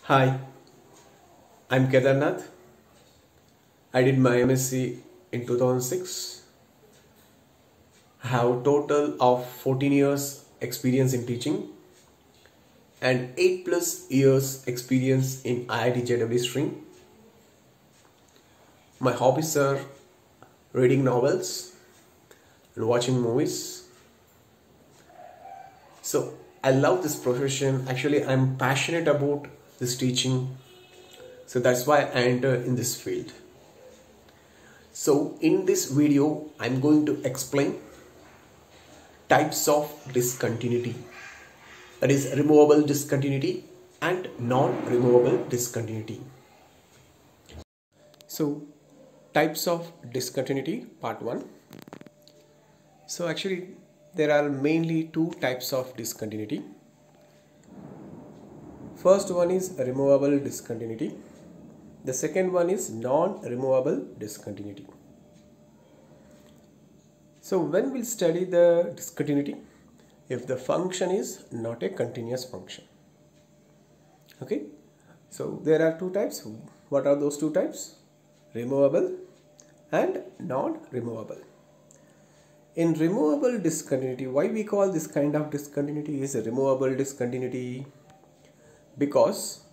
Hi, I'm Kedarnath. I did my MSc in 2006. I have a total of 14 years experience in teaching and 8 plus years experience in IIT JW stream. My hobbies are reading novels and watching movies. So I love this profession. Actually, I'm passionate about this teaching. So that's why I enter in this field. So in this video, I'm going to explain types of discontinuity. That is removable discontinuity and non-removable discontinuity. So types of discontinuity part 1. So actually there are mainly two types of discontinuity. First one is removable discontinuity. The second one is non-removable discontinuity. So when we'll study the discontinuity, if the function is not a continuous function. Okay, so there are two types. What are those two types? Removable and non-removable. In removable discontinuity, why we call this kind of discontinuity is a removable discontinuity? Because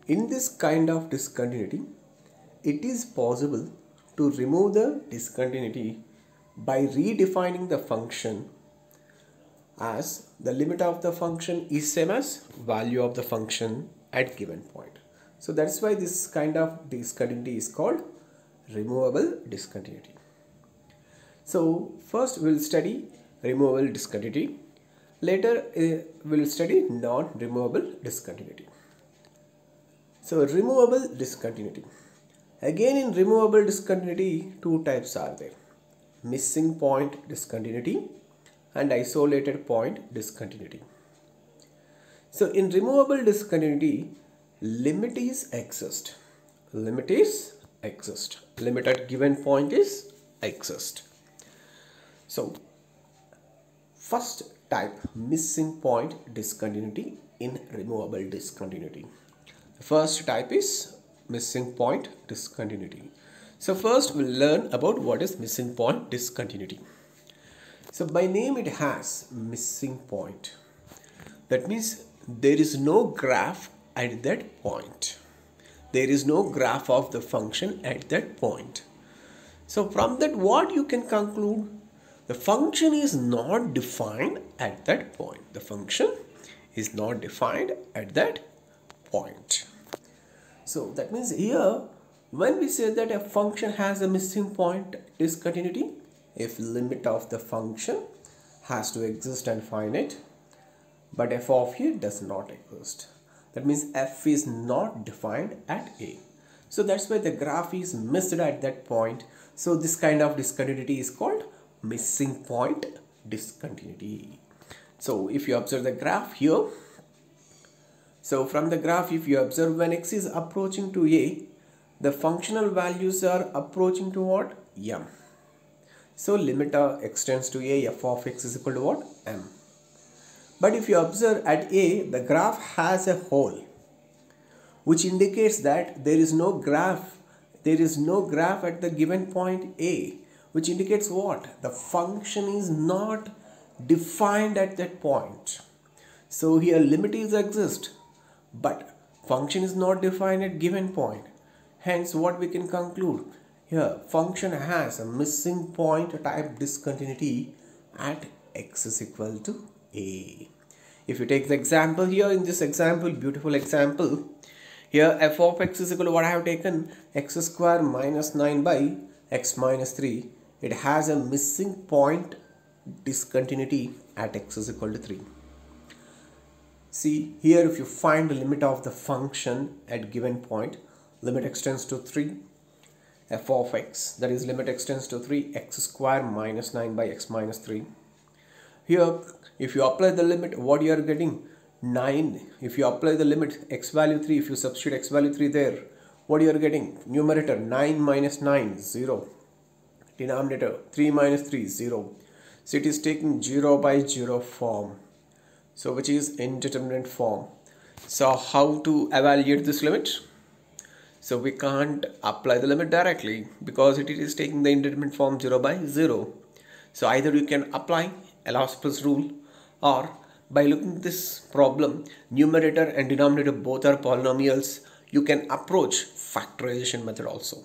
in this kind of discontinuity, it is possible to remove the discontinuity by redefining the function as the limit of the function is same as value of the function at given point. So that's why this kind of discontinuity is called removable discontinuity. So first we'll study removable discontinuity. Later we'll study non-removable discontinuity. So removable discontinuity. Again in removable discontinuity, two types are there. Missing point discontinuity and isolated point discontinuity. So in removable discontinuity, limit is exist. Limit is exist. Limit at given point is exist. So first type, missing point discontinuity in removable discontinuity. The first type is missing point discontinuity. So first we'll learn about what is missing point discontinuity. So by name it has missing point. That means there is no graph at that point. There is no graph of the function at that point. So from that what you can conclude? The function is not defined at that point. The function is not defined at that point. So that means here when we say that a function has a missing point discontinuity, if limit of the function has to exist and finite, but f of a does not exist. That means f is not defined at a. So that's why the graph is missed at that point. So this kind of discontinuity is called missing point discontinuity. So if you observe the graph here, so from the graph if you observe when x is approaching to a, the functional values are approaching to what? M. So limit extends to a, f of x is equal to what? M. But if you observe at a, the graph has a hole, which indicates that there is no graph. There is no graph at the given point a, which indicates what? The function is not defined at that point. So here limit is exist, but function is not defined at given point. Hence what we can conclude? Here function has a missing point type discontinuity at x is equal to a. If you take the example here, in this example, beautiful example, here f of x is equal to what I have taken? X square minus 9 by x minus 3. It has a missing point discontinuity at x is equal to 3. See here, if you find the limit of the function at given point, limit extends to 3, f of x, that is limit extends to 3, x square minus 9 by x minus 3. Here if you apply the limit, what you are getting? 9. If you apply the limit x value 3, if you substitute x value 3 there, what you are getting? Numerator 9 minus 9, 0. Denominator 3 minus 3, 0. So it is taking 0 by 0 form. So which is indeterminate form. So how to evaluate this limit? So we can't apply the limit directly because it is taking the indeterminate form 0 by 0. So either you can apply L'Hospital's rule, or by looking at this problem, numerator and denominator both are polynomials, you can approach factorization method also.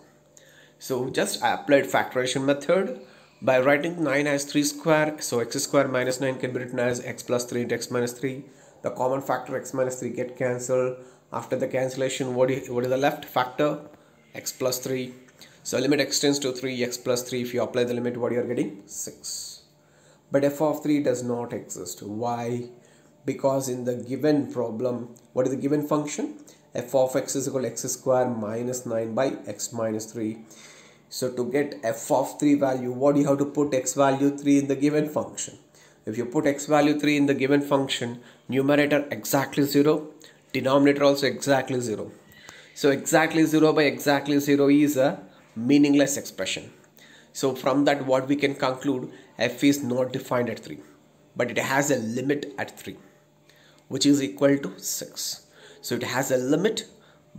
So just I applied factorization method by writing 9 as 3 square. So x square minus 9 can be written as x plus 3 into x minus 3. The common factor x minus 3 get cancelled. After the cancellation, what is the left factor? X plus 3. So limit extends to 3, x plus 3. If you apply the limit, what you are getting? 6. But f of 3 does not exist. Why? Because in the given problem, what is the given function? F of x is equal to x square minus 9 by x minus 3. So to get f of 3 value, what do you have to put x value 3 in the given function? If you put x value 3 in the given function, numerator exactly 0, denominator also exactly 0. So exactly 0 by exactly 0 is a meaningless expression. So from that, what we can conclude, f is not defined at 3, but it has a limit at 3, which is equal to 6. So it has a limit,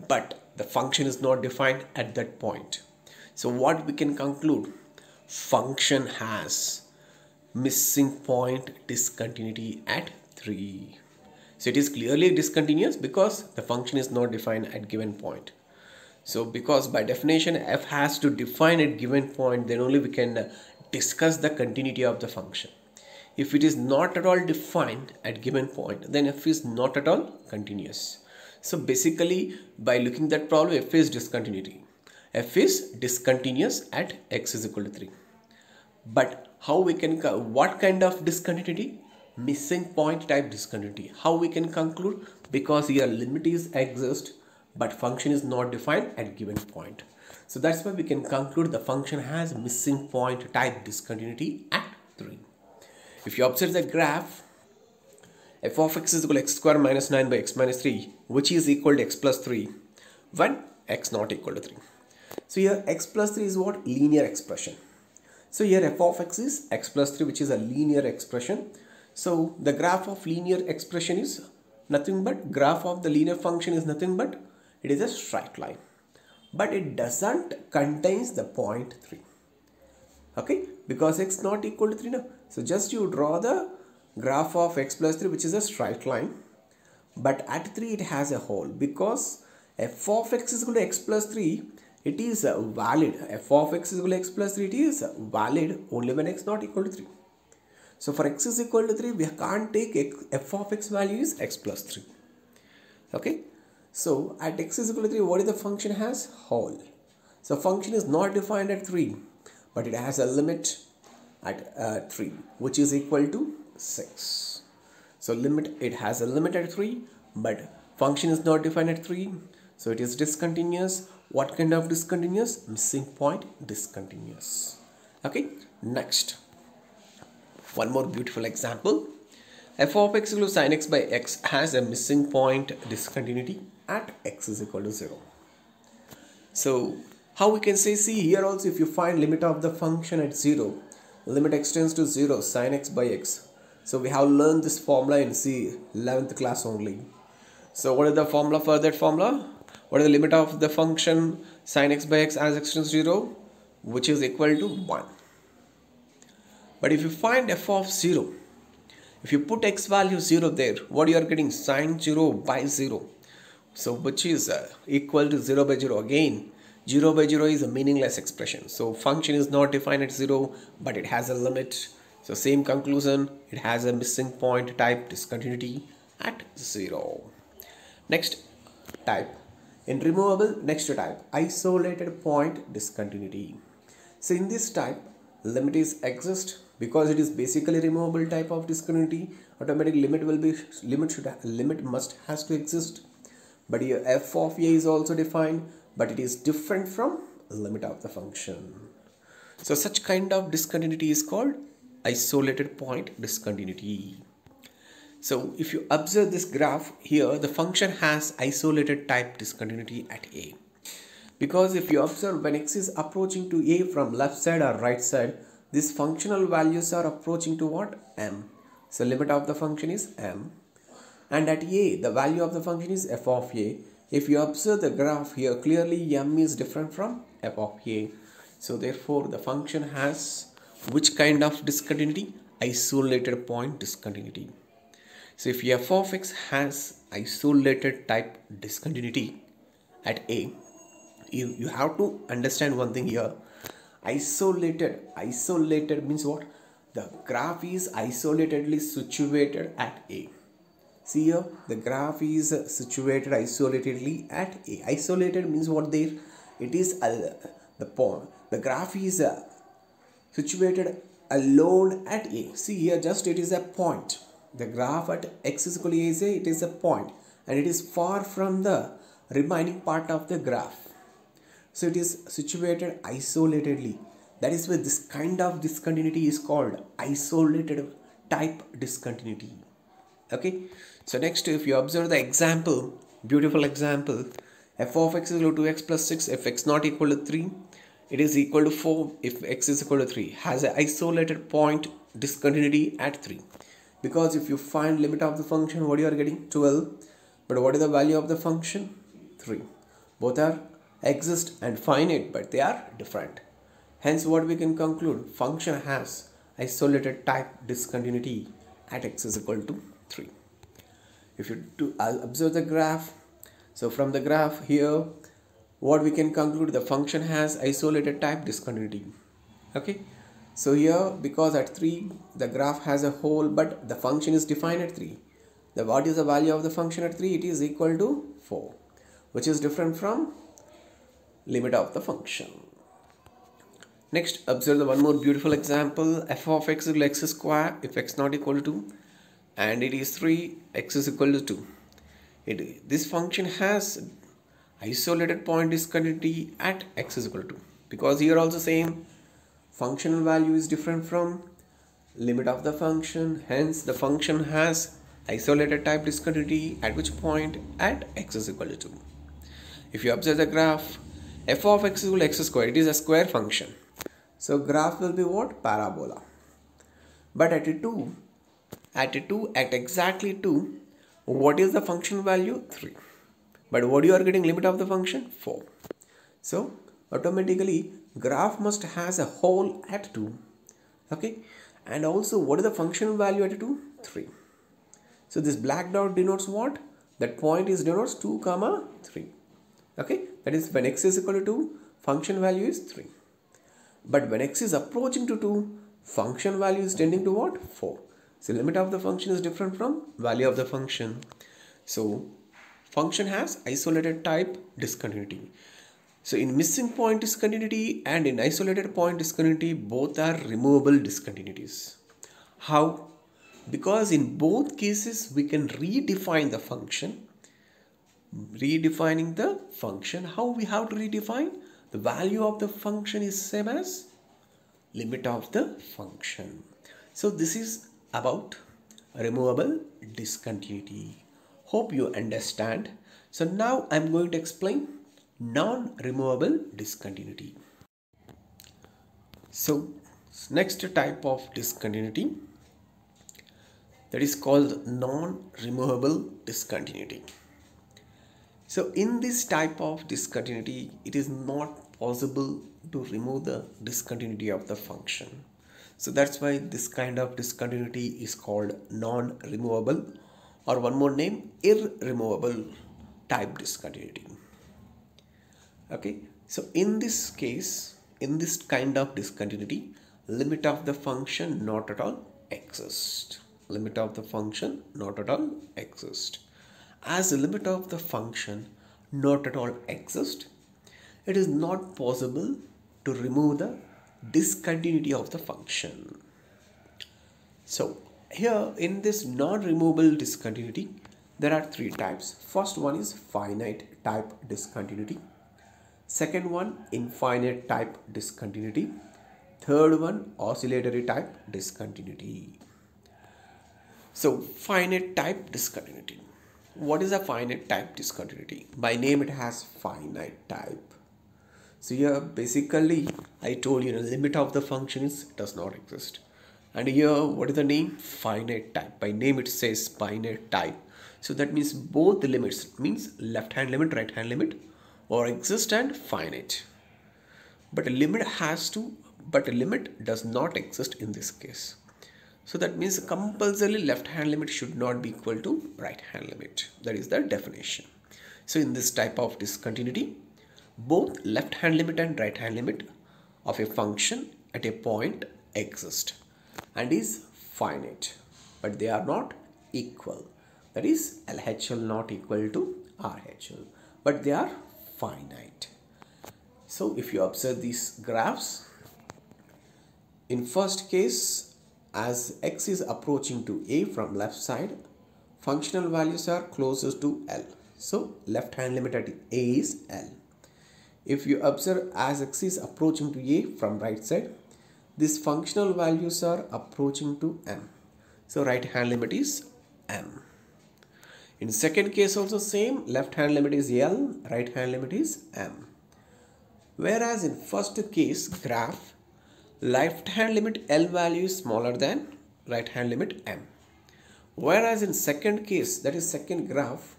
but the function is not defined at that point. So what we can conclude, function has missing point discontinuity at 3. So it is clearly discontinuous because the function is not defined at given point. So because by definition f has to define at given point, then only we can discuss the continuity of the function. If it is not at all defined at given point, then f is not at all continuous. So basically by looking at that problem, f is discontinuity. F is discontinuous at x is equal to 3. But how we can, what kind of discontinuity? Missing point type discontinuity. How we can conclude? Because here limit is exist, but function is not defined at given point. So that's why we can conclude the function has missing point type discontinuity at 3. If you observe the graph, f of x is equal to x square minus 9 by x minus 3, which is equal to x plus 3 when x not equal to 3. So here x plus 3 is what? Linear expression. So here f of x is x plus 3, which is a linear expression. So the graph of linear expression is nothing but, graph of the linear function is nothing but, it is a straight line. But it doesn't contains the point 3. Okay, because x not equal to 3 now. So just you draw the graph of x plus 3, which is a straight line. But at 3 it has a hole, because f of x is equal to x plus 3. It is valid. F of x is equal to x plus 3. It is valid only when x not equal to 3. So for x is equal to 3, we can't take f of x value is x plus 3. Okay. So at x is equal to 3, what is the function has? Hole. So function is not defined at 3, but it has a limit at 3, which is equal to 6. So limit, it has a limit at 3, but function is not defined at 3. So it is discontinuous. What kind of discontinuous? Missing point discontinuous. Okay. Next, one more beautiful example. F of x equal to sin x by x has a missing point discontinuity at x is equal to 0. So how we can say, see here also, if you find limit of the function at 0, limit extends to 0 sin x by x. So we have learned this formula in 11th class only. So what is the formula for that formula? What is the limit of the function sin x by x as x tends to 0? Which is equal to 1. But if you find f of 0, if you put x value 0 there, what you are getting? Sin 0 by 0. So which is equal to 0 by 0. Again, 0 by 0 is a meaningless expression. So function is not defined at 0, but it has a limit. So same conclusion, it has a missing point type discontinuity at 0. Next type. In removable, next type, isolated point discontinuity. So in this type, limit is exist because it is basically removable type of discontinuity. Automatically limit will be, limit must has to exist. But here f of a is also defined, but it is different from limit of the function. So such kind of discontinuity is called isolated point discontinuity. So if you observe this graph here, the function has isolated type discontinuity at a. Because if you observe, when x is approaching to a from left side or right side, these functional values are approaching to what? M. So limit of the function is M. and at a the value of the function is f of a. If you observe the graph here, clearly m is different from f of a. So therefore the function has which kind of discontinuity? Isolated point discontinuity. So if f of x has isolated type discontinuity at a, you have to understand one thing here. Isolated means what? The graph is isolatedly situated at a. See here, the graph is situated isolatedly at a. Isolated means what there? It is the point. The graph is situated alone at a. See here, just it is a point. The graph at x is equal to a, it is a point, and it is far from the remaining part of the graph. So it is situated isolatedly. That is why this kind of discontinuity is called isolated type discontinuity. Okay. So next, if you observe the example, beautiful example, f of x is equal to 2x plus 6 if x not equal to 3. It is equal to 4 if x is equal to 3. Has an isolated point discontinuity at 3. Because if you find limit of the function, what you are getting? 12. But what is the value of the function? 3. Both are exist and finite, but they are different. Hence what we can conclude, function has isolated type discontinuity at x is equal to 3. If you observe the graph, so from the graph here, what we can conclude, the function has isolated type discontinuity. Okay, so here because at 3 the graph has a hole, but the function is defined at 3. What is the value of the function at 3? It is equal to 4, which is different from limit of the function. Next, observe the one more beautiful example. F of x is equal to x square if x not equal to 2, and it is 3, x is equal to 2. This function has isolated point discontinuity at x is equal to 2, because here also same functional value is different from limit of the function. Hence the function has isolated type discontinuity at which point? At x is equal to 2. If you observe the graph, f of x is equal to x square, it is a square function. So graph will be what? Parabola. But at exactly 2, what is the function value? 3. But what you are getting? Limit of the function? 4. So automatically graph must has a hole at 2. Okay. And also what is the function value at 2? 3. So this black dot denotes what? That point is denotes 2, 3. Okay. That is when x is equal to 2, function value is 3. But when x is approaching to 2, function value is tending to what? 4. So limit of the function is different from value of the function. So function has isolated type discontinuity. So in missing point discontinuity and in isolated point discontinuity, both are removable discontinuities. How? Because in both cases we can redefine the function. Redefining the function, how we have to redefine? The value of the function is same as limit of the function. So this is about removable discontinuity. Hope you understand. So now I am going to explain non-removable discontinuity. So next type of discontinuity, that is called non-removable discontinuity. So in this type of discontinuity, it is not possible to remove the discontinuity of the function. So that's why this kind of discontinuity is called non-removable, or one more name, irremovable type discontinuity. Okay, so in this case, in this kind of discontinuity, limit of the function not at all exist. Limit of the function not at all exist. As the limit of the function not at all exist, it is not possible to remove the discontinuity of the function. So here in this non-removable discontinuity, there are 3 types. First one is finite type discontinuity. Second one, infinite type discontinuity. Third one, oscillatory type discontinuity. So finite type discontinuity. What is a finite type discontinuity? By name it has finite type. So here basically I told you the limit of the function does not exist. And here what is the name? Finite type. By name it says finite type. So that means both the limits, means left hand limit, right hand limit, or exist and finite. But a limit does not exist in this case. So that means compulsorily left hand limit should not be equal to right hand limit. That is the definition. So in this type of discontinuity, both left hand limit and right hand limit of a function at a point exist and is finite, but they are not equal. That is LHL not equal to RHL, but they are finite. So if you observe these graphs, in first case, as x is approaching to a from left side, functional values are closest to L. So left hand limit at a is L. If you observe as x is approaching to a from right side, these functional values are approaching to m. So right hand limit is m. In second case also same, left hand limit is L, right hand limit is m. Whereas in first case graph, left hand limit L value is smaller than right hand limit m. Whereas in second case, that is second graph,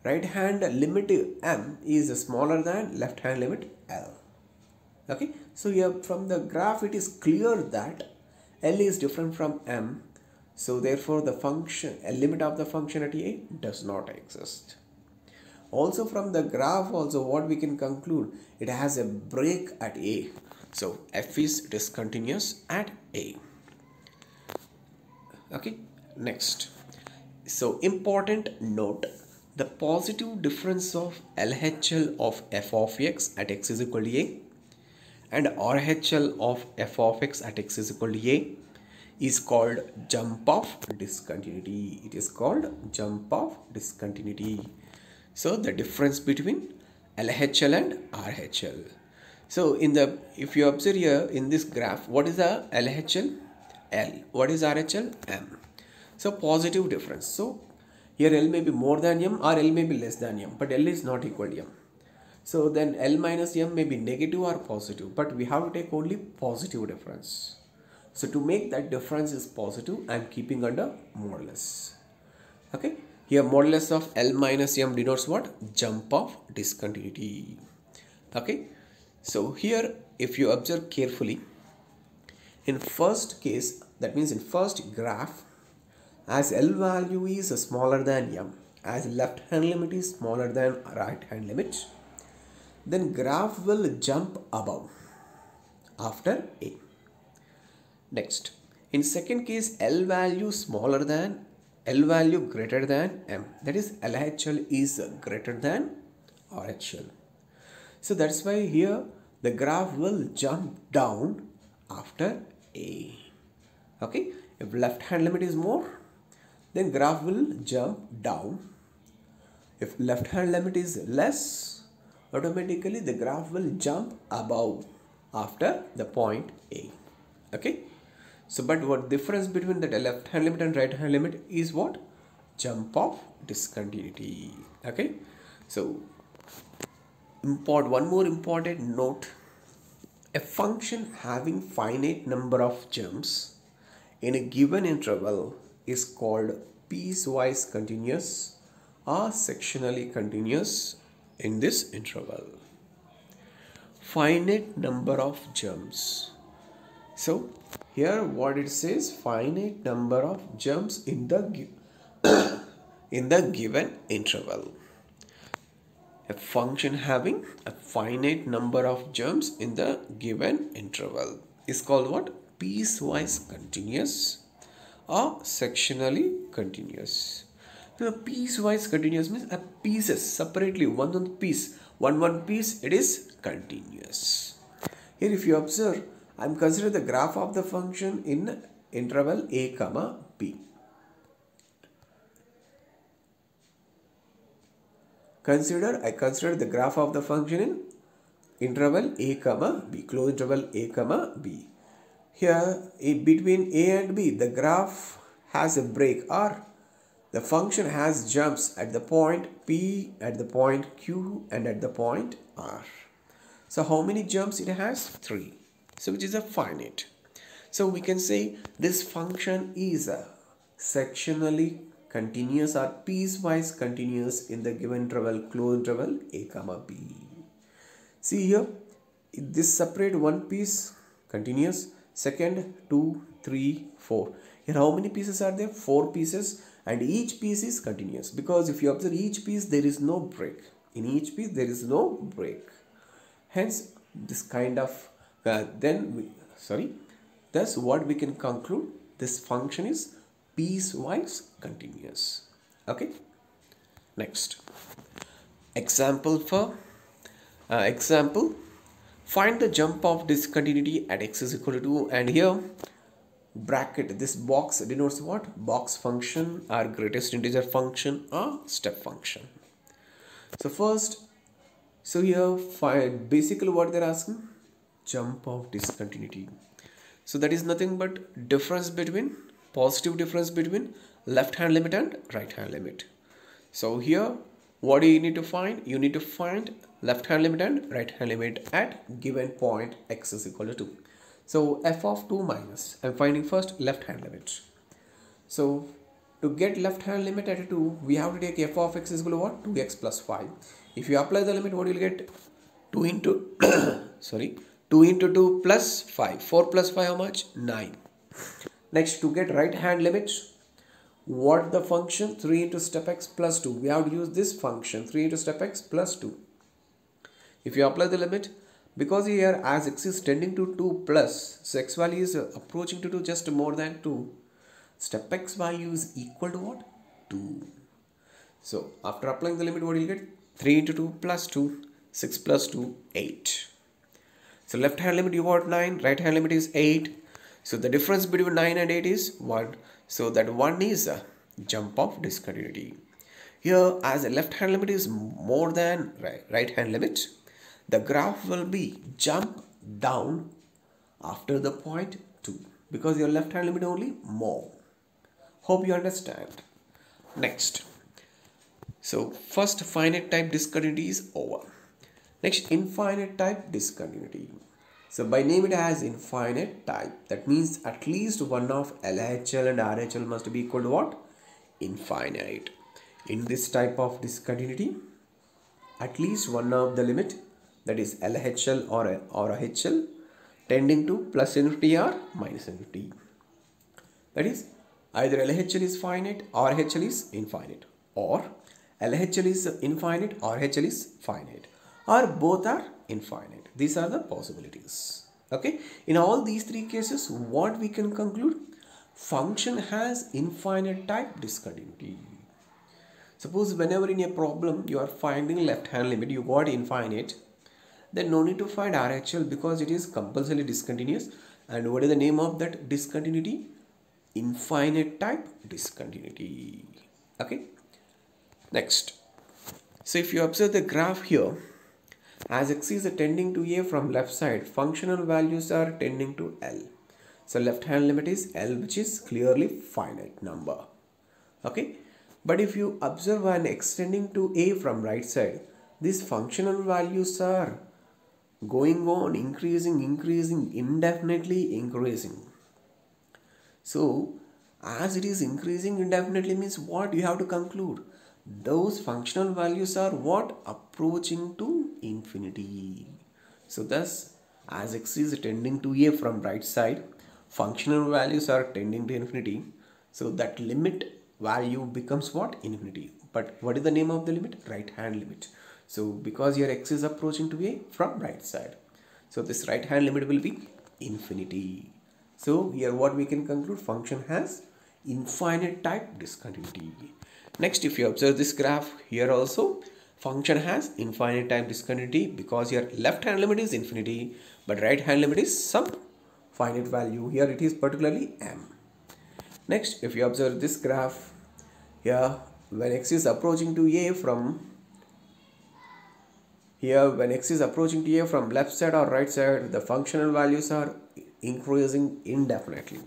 right hand limit m is smaller than left hand limit L. Okay, so here from the graph it is clear that L is different from m. So therefore the function, a limit of the function at a does not exist. Also from the graph also what we can conclude, it has a break at a. So f is discontinuous at a. Okay, next. So important note, the positive difference of LHL of f of x at x is equal to a and RHL of f of x at x is equal to a is called jump of discontinuity. It is called jump of discontinuity. So the difference between LHL and RHL. So if you observe here in this graph, what is the LHL? L. What is RHL? M. So positive difference. So here L may be more than M or L may be less than M, but L is not equal to M. So then L minus M may be negative or positive, but we have to take only positive difference. So to make that difference is positive, I am keeping under modulus. Okay. Here modulus of L minus M denotes what? Jump of discontinuity. Okay. So here if you observe carefully, in first case, that means in first graph, as L value is smaller than M, as left hand limit is smaller than right hand limit, then graph will jump above after A. Next, in second case, L value greater than M, that is LHL is greater than RHL. So that's why here the graph will jump down after A. Okay, if left hand limit is more, then graph will jump down. If left hand limit is less, automatically the graph will jump above after the point A. Okay, so but what difference between the left hand limit and right hand limit is what? Jump of discontinuity. Okay, so one more important note, a function having finite number of jumps in a given interval is called piecewise continuous or sectionally continuous in this interval. Finite number of jumps. So here what it says, finite number of jumps in the in the given interval. A function having a finite number of jumps in the given interval is called what? Piecewise continuous or sectionally continuous. Now piecewise continuous means a pieces separately, one piece, it is continuous. Here if you observe, I am considering the graph of the function in interval a comma b. I consider the graph of the function in interval a comma b, closed interval a comma b. Here between a and b, the graph has a break, or the function has jumps at the point p, at the point q, and at the point r. So how many jumps it has? 3. So which is a finite. So we can say this function is a sectionally continuous or piecewise continuous in the given interval, closed interval a comma b. See here, this separate one piece continuous, second 2, 3, 4. Here how many pieces are there? 4 pieces, and each piece is continuous, because if you observe each piece there is no break. In each piece there is no break. Hence this kind of thus what we can conclude, this function is piecewise continuous. Okay. Next example find the jump of discontinuity at x is equal to 2, and here bracket, this box denotes what? Box function or greatest integer function or step function. So here find basically what they're asking, jump of discontinuity. So that is nothing but positive difference between left hand limit and right hand limit. So here what do you need to find? You need to find left hand limit and right hand limit at given point x is equal to 2. So f of 2 minus, I'm finding first left hand limit. So to get left hand limit at 2, we have to take f of x is equal to what? 2x plus 5. If you apply the limit, what you will get? 2 into 2 into 2 plus 5. 4 plus 5 how much? 9. Next, to get right hand limit, what the function? 3 into step x plus 2. We have to use this function 3 into step x plus 2. If you apply the limit, because here as x is tending to 2 plus, so x value is approaching to 2, just more than 2. Step x value is equal to what? 2. So after applying the limit, what do you get? 3 into 2 plus 2, 6 plus 2, 8. So left hand limit you got 9, right hand limit is 8. So the difference between 9 and 8 is 1. So that 1 is a jump of discontinuity. Here as a left hand limit is more than right hand limit, the graph will be jump down after the point 2, because your left hand limit only more. Hope you understand. Next, so first finite type discontinuity is over. Next, infinite type discontinuity. So by name it as infinite type. That means at least one of LHL and RHL must be equal to what? Infinite. In this type of discontinuity, at least one of the limit, that is LHL or HL, tending to plus infinity or minus infinity. That is either LHL is finite or HL is infinite, or LHL is infinite or HL is finite, or both are infinite. These are the possibilities. Okay. In all these three cases, what we can conclude? Function has infinite type discontinuity. Suppose whenever in a problem you are finding left hand limit, you got infinite, then no need to find RHL because it is compulsorily discontinuous. And what is the name of that discontinuity? Infinite type discontinuity. Okay. Next. So if you observe the graph here, as x is tending to a from left side, functional values are tending to L. So left hand limit is L, which is clearly finite number. Okay. But if you observe an extending to a from right side, these functional values are going on increasing, indefinitely increasing. So as it is increasing indefinitely means what you have to conclude? Those functional values are what? Approaching to infinity. So thus as x is tending to a from right side, functional values are tending to infinity. So that limit value becomes what? Infinity. But what is the name of the limit? Right hand limit. So because your x is approaching to a from right side, so this right hand limit will be infinity. So here what we can conclude? Function has infinite type discontinuity. Next, if you observe this graph here also, function has infinite type discontinuity because your left hand limit is infinity, but right hand limit is some finite value. Here it is particularly m. Next, if you observe this graph here, when x is approaching to a from left side or right side, the functional values are increasing indefinitely.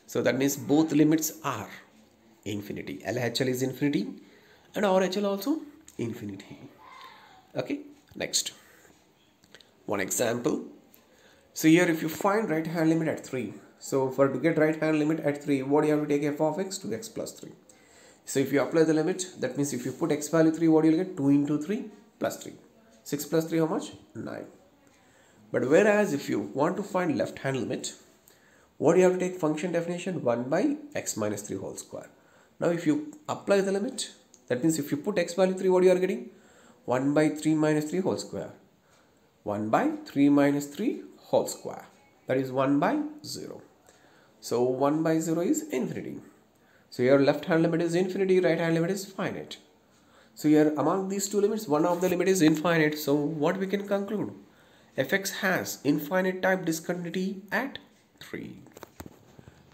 So that means both limits are infinity. LHL is infinity and RHL also infinity. Okay. Next, one example. So here if you find right hand limit at 3, so to get right hand limit at 3, what do you have to take f of x? 2x plus 3. So if you apply the limit, that means if you put x value 3, what you'll get? 2 into 3 plus 3. 6 plus 3 how much? 9. But whereas if you want to find left hand limit, what you have to take function definition? 1 by x minus 3 whole square. Now if you apply the limit, that means if you put x value 3, what you are getting? 1 by 3 minus 3 whole square. 1 by 3 minus 3 whole square. That is 1 by 0. So 1 by 0 is infinity. So your left hand limit is infinity, right hand limit is finite. So here among these two limits, one of the limit is infinite. So what we can conclude? Fx has infinite type discontinuity at 3.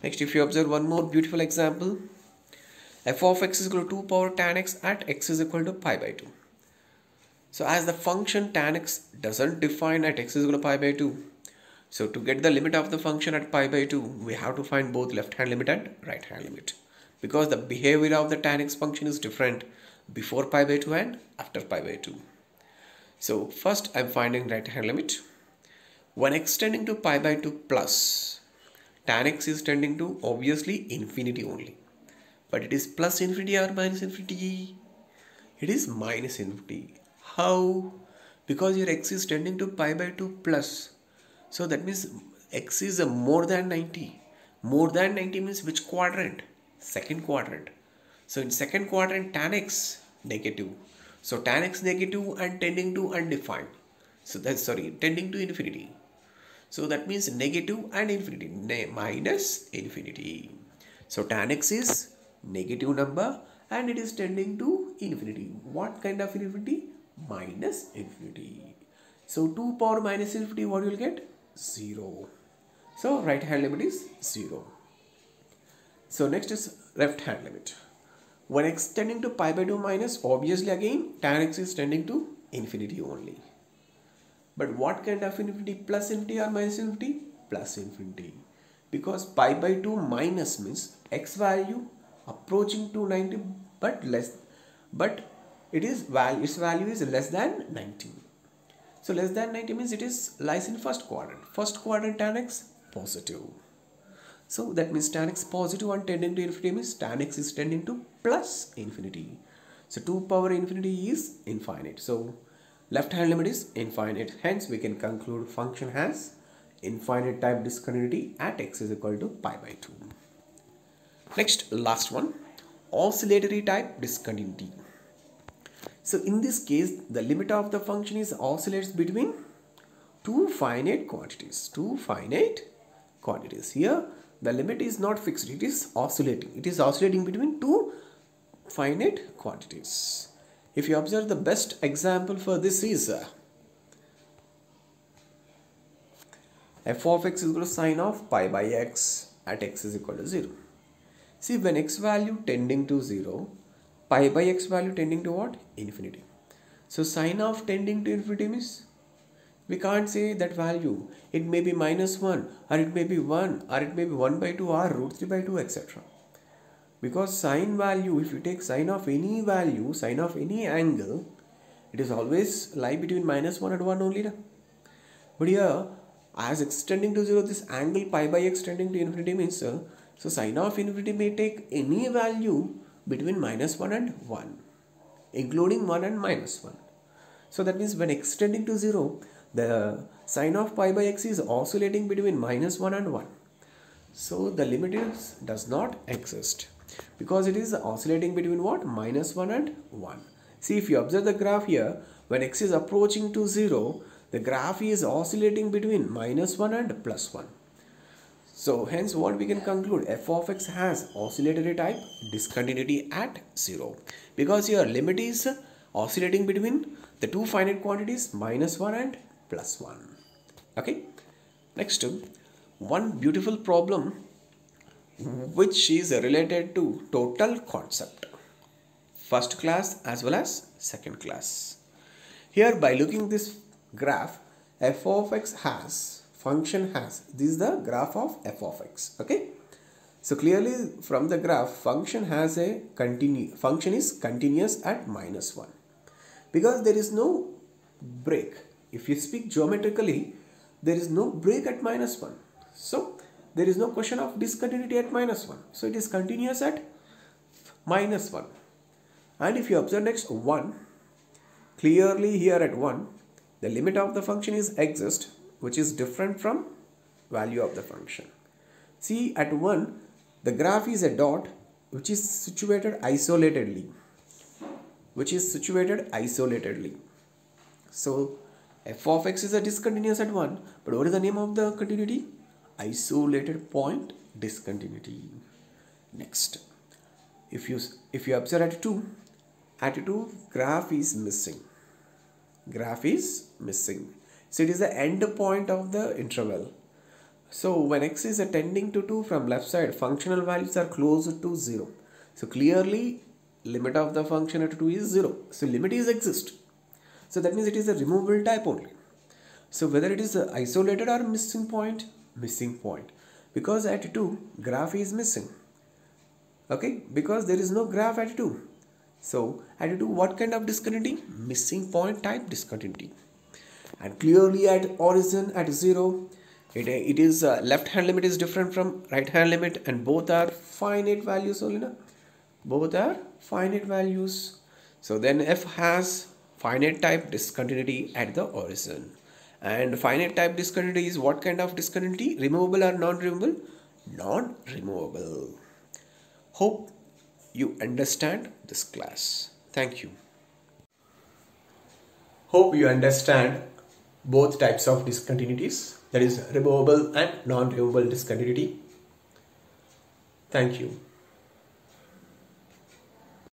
Next, if you observe one more beautiful example, f of x is equal to 2 power tan x at x is equal to pi by 2. So as the function tan x doesn't define at x is equal to pi by 2, so to get the limit of the function at pi by 2, we have to find both left hand limit and right hand limit. Because the behavior of the tan x function is different before pi by 2 and after pi by 2. So first I am finding right hand limit. When x tending to pi by 2 plus, tan x is tending to obviously infinity only. But it is plus infinity or minus infinity? It is minus infinity. How? Because your x is tending to pi by 2 plus. So that means x is more than 90. More than 90 means which quadrant? Second quadrant. So in second quadrant tan x negative. So tan x negative and tending to undefined. So that's tending to infinity. So that means negative and infinity, minus infinity. So tan x is negative number and it is tending to infinity. What kind of infinity? Minus infinity. So 2 power minus infinity, what you will get? 0. So right hand limit is 0. So next is left hand limit. When x tending to pi by 2 minus, obviously again tan x is tending to infinity only. But what kind of infinity? Plus infinity or minus infinity? Plus infinity. Because pi by 2 minus means x value approaching to 90 but less, but its value is less than 90. So less than 90 means it lies in first quadrant. First quadrant tan x positive. So that means tan x positive and tending to infinity means tan x is tending to plus infinity. So 2 power infinity is infinite. So left hand limit is infinite. Hence we can conclude function has infinite type discontinuity at x is equal to pi by 2. Next, last one, oscillatory type discontinuity. So in this case, the limit of the function is oscillates between two finite quantities. Here the limit is not fixed, it is oscillating. It is oscillating between two finite quantities. If you observe, the best example for this is f of x is equal to sine of pi by x at x is equal to 0. See, when x value tending to 0, pi by x value tending to what? Infinity. So sine of tending to infinity means we can't say that value. It may be minus 1 or it may be 1 or it may be 1 by 2 or root 3 by 2 etc. Because sine value, if you take sine of any value, sine of any angle, it is always lie between minus 1 and 1 only. But here as x tending to 0, this angle pi by x tending to infinity means so sine of infinity may take any value between minus 1 and 1, including 1 and minus 1. So that means when x tending to 0, the sine of pi by x is oscillating between minus 1 and 1. So the limit does not exist because it is oscillating between what? Minus 1 and 1. See, if you observe the graph here, when x is approaching to 0, the graph is oscillating between minus 1 and plus 1. So hence what we can conclude, f of x has oscillatory type discontinuity at 0 because your limit is oscillating between the two finite quantities minus 1 and plus 1. Okay. Next, one beautiful problem which is related to total concept, first class as well as second class. Here by looking this graph, f of x has, function has, this is the graph of f of x. Okay. So clearly from the graph, function has a function is continuous at minus 1 because there is no break. If you speak geometrically, there is no break at minus 1. So there is no question of discontinuity at minus 1. So it is continuous at minus 1. And if you observe next 1, clearly here at 1, the limit of the function is exist, which is different from value of the function. See, at 1, the graph is a dot which is situated isolatedly. So f of x is a discontinuous at 1, but what is the name of the continuity? Isolated point discontinuity. Next, if you observe at 2 graph is missing. So it is the end point of the interval. So when x is tending to 2 from left side, functional values are close to 0. So clearly limit of the function at 2 is 0. So limit is exist. So that means it is a removable type only. So whether it is isolated or missing point, because at 2 graph is missing. Okay, because there is no graph at 2. So at 2 what kind of discontinuity? Missing point type discontinuity. And clearly at origin at 0, it is left hand limit is different from right hand limit, and both are finite values only. Both are finite values. So then f has finite type discontinuity at the origin. And finite type discontinuity is what kind of discontinuity? Removable or non-removable? Non-removable. Hope you understand this class. Thank you. Hope you understand both types of discontinuities, that is removable and non-removable discontinuity. Thank you.